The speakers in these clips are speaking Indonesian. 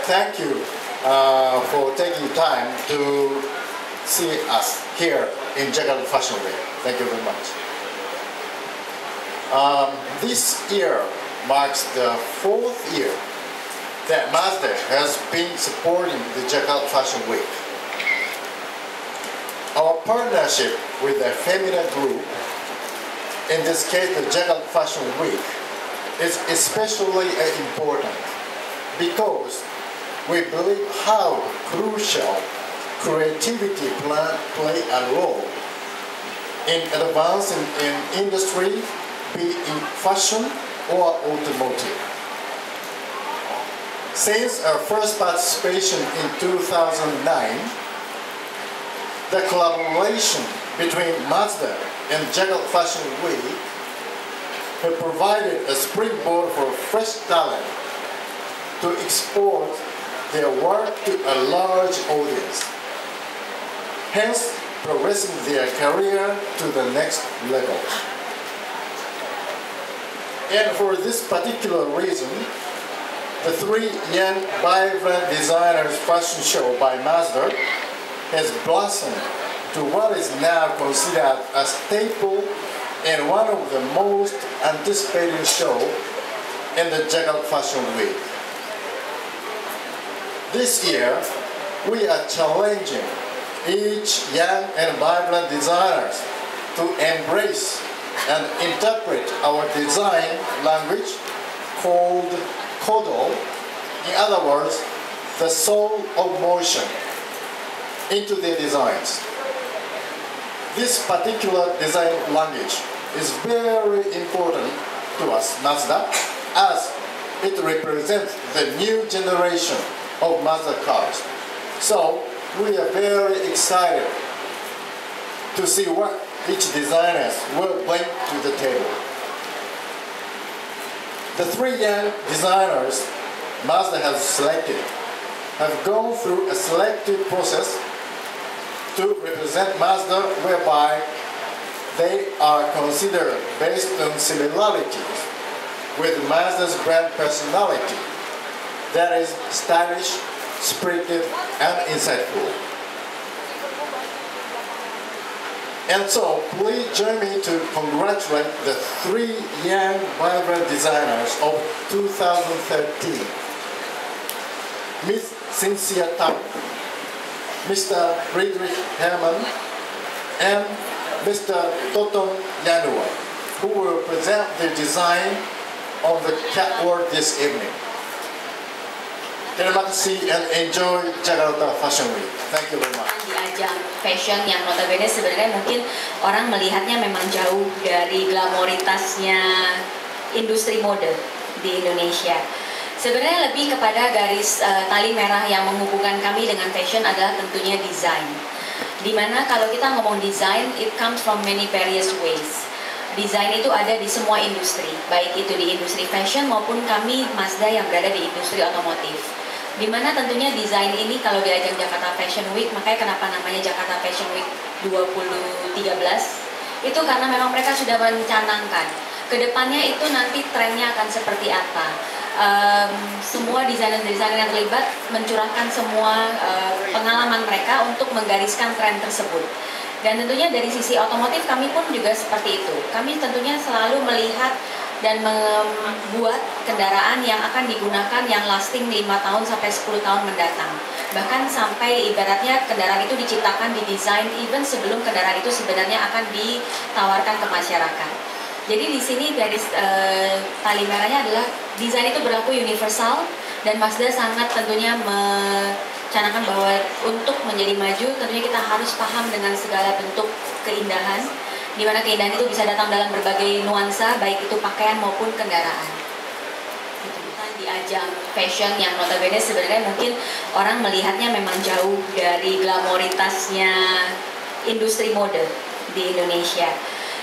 thank you for taking time to see us here in Jakarta Fashion Week. Thank you very much. This year marks the 4th year that Mazda has been supporting the Jakarta Fashion Week. Our partnership with the Femina Group, in this case the Jakarta Fashion Week, is especially important because we believe how crucial creativity play a role in advancing in industry, be it in fashion or automotive. Since our first participation in 2009, the collaboration between Mazda and Jakarta Fashion Week have provided a springboard for fresh talent to export their work to a large audience, hence progressing their career to the next level. And for this particular reason, the 3 young vibrant designers fashion show by Mazda has blossomed to what is now considered a staple and one of the most anticipated shows in the Jakarta Fashion Week. This year, we are challenging each young and vibrant designers to embrace and interpret our design language called Kodo, in other words, the soul of motion, into their designs. This particular design language is very important to us, Mazda, as it represents the new generation of Mazda cars. So we are very excited to see what each designer will bring to the table. The 3 young designers Mazda has selected have gone through a selective process to represent Mazda, whereby they are considered based on similarities with Mazda's brand personality, that is stylish, spirited, and insightful. And so, please join me to congratulate the 3 young, vibrant designers of 2013. Ms. Cynthia Tang, Mr. Friedrich Hermann, and Mr. Toton Yanua, who will present the design on the catwalk this evening. Terima kasih and enjoy Jakarta Fashion Week. Thank you very much. Di ajang fashion yang notabene sebenarnya mungkin orang melihatnya memang jauh dari glamoritasnya industri mode di Indonesia. Sebenarnya lebih kepada garis tali merah yang menghubungkan kami dengan fashion adalah tentunya desain. Dimana kalau kita ngomong desain, it comes from many various ways. Desain itu ada di semua industri, baik itu di industri fashion maupun kami Mazda yang berada di industri otomotif. Dimana tentunya desain ini kalau di ajang Jakarta Fashion Week, makanya kenapa namanya Jakarta Fashion Week 2013, itu karena memang mereka sudah mencanangkan kedepannya itu nanti trennya akan seperti apa. Semua desainer-desainer yang terlibat mencurahkan semua pengalaman mereka untuk menggariskan tren tersebut. Dan tentunya dari sisi otomotif kami pun juga seperti itu. Kami tentunya selalu melihat dan membuat kendaraan yang akan digunakan yang lasting 5 tahun sampai 10 tahun mendatang. Bahkan sampai ibaratnya kendaraan itu diciptakan, didesain even sebelum kendaraan itu sebenarnya akan ditawarkan ke masyarakat. Jadi di sini garis tali merahnya adalah desain itu berlaku universal dan Mazda sangat tentunya mencanangkan bahwa untuk menjadi maju tentunya kita harus paham dengan segala bentuk keindahan, di mana keindahan itu bisa datang dalam berbagai nuansa, baik itu pakaian maupun kendaraan. Di ajang fashion yang notabene sebenarnya mungkin orang melihatnya memang jauh dari glamoritasnya industri mode di Indonesia.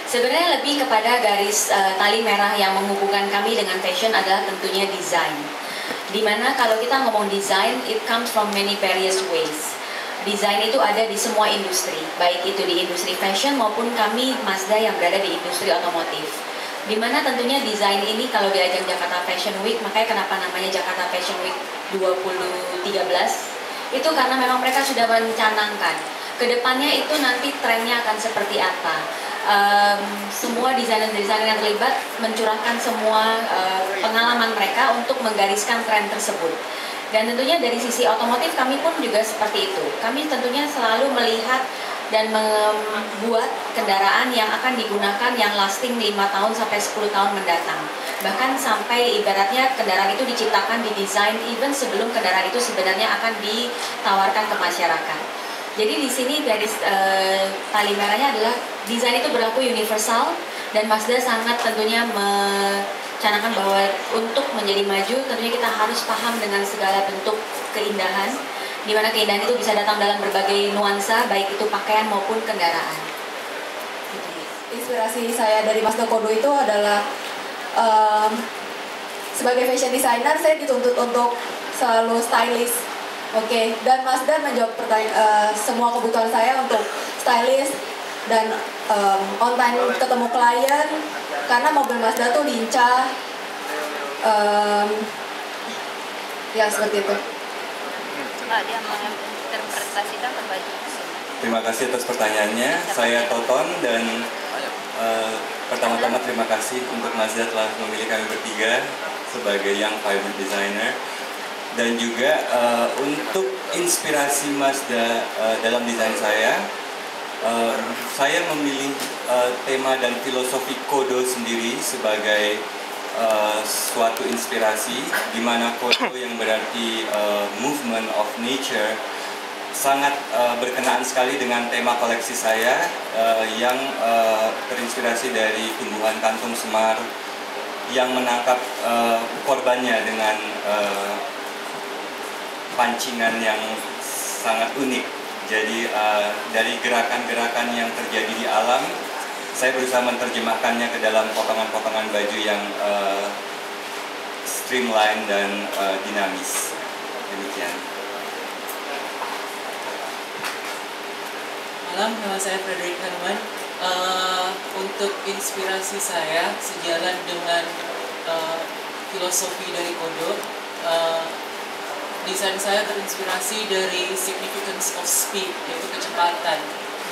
Sebenarnya lebih kepada garis tali merah yang menghubungkan kami dengan fashion adalah tentunya desain. Dimana kalau kita ngomong desain, it comes from many various ways. Desain itu ada di semua industri, baik itu di industri fashion maupun kami Mazda yang berada di industri otomotif. Dimana tentunya desain ini kalau di ajang Jakarta Fashion Week, makanya kenapa namanya Jakarta Fashion Week 2013 itu karena memang mereka sudah mencanangkan kedepannya itu nanti trennya akan seperti apa. Semua desainer-desainer yang terlibat mencurahkan semua pengalaman mereka untuk menggariskan tren tersebut. Dan tentunya dari sisi otomotif kami pun juga seperti itu. Kami tentunya selalu melihat dan membuat kendaraan yang akan digunakan yang lasting 5 tahun sampai 10 tahun mendatang. Bahkan sampai ibaratnya kendaraan itu diciptakan, didesain even sebelum kendaraan itu sebenarnya akan ditawarkan ke masyarakat. Jadi di sini garis tali merahnya adalah desain itu berlaku universal, dan Mazda sangat tentunya mencanangkan bahwa untuk menjadi maju tentunya kita harus paham dengan segala bentuk keindahan, di mana keindahan itu bisa datang dalam berbagai nuansa, baik itu pakaian maupun kendaraan. Inspirasi saya dari Mazda Kodo itu adalah sebagai fashion designer saya dituntut untuk selalu stylish. Oke, dan Mazda menjawab semua kebutuhan saya untuk stylish dan on time ketemu klien, karena mobil Mazda tuh lincah, ya seperti itu. Mbak, dia menginterpretasikan ke baju. Terima kasih atas pertanyaannya. Saya Toton, dan pertama-tama terima kasih untuk Mazda telah memilih kami bertiga sebagai Young Vibrant Designer. Dan juga untuk inspirasi Mazda dalam desain saya memilih tema dan filosofi Kodo sendiri sebagai suatu inspirasi, di mana Kodo yang berarti movement of nature sangat berkenaan sekali dengan tema koleksi saya yang terinspirasi dari tumbuhan kantung semar yang menangkap korbannya dengan pancingan yang sangat unik. Jadi dari gerakan-gerakan yang terjadi di alam, saya berusaha menerjemahkannya ke dalam potongan-potongan baju yang streamline dan dinamis. Demikian. Malam, nama saya Frederick Herman. Untuk inspirasi saya sejalan dengan filosofi dari Kodo, desain saya terinspirasi dari significance of speed, yaitu kecepatan,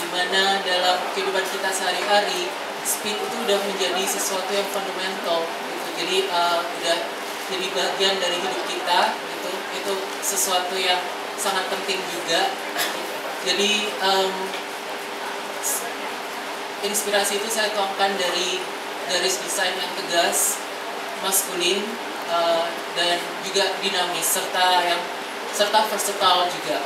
di mana dalam kehidupan kita sehari-hari speed itu udah menjadi sesuatu yang fundamental gitu. Jadi udah jadi bagian dari hidup kita gitu. Itu sesuatu yang sangat penting juga. Jadi inspirasi itu saya tuangkan dari garis desain yang tegas, maskulin, dan juga dinamis, serta versatile juga.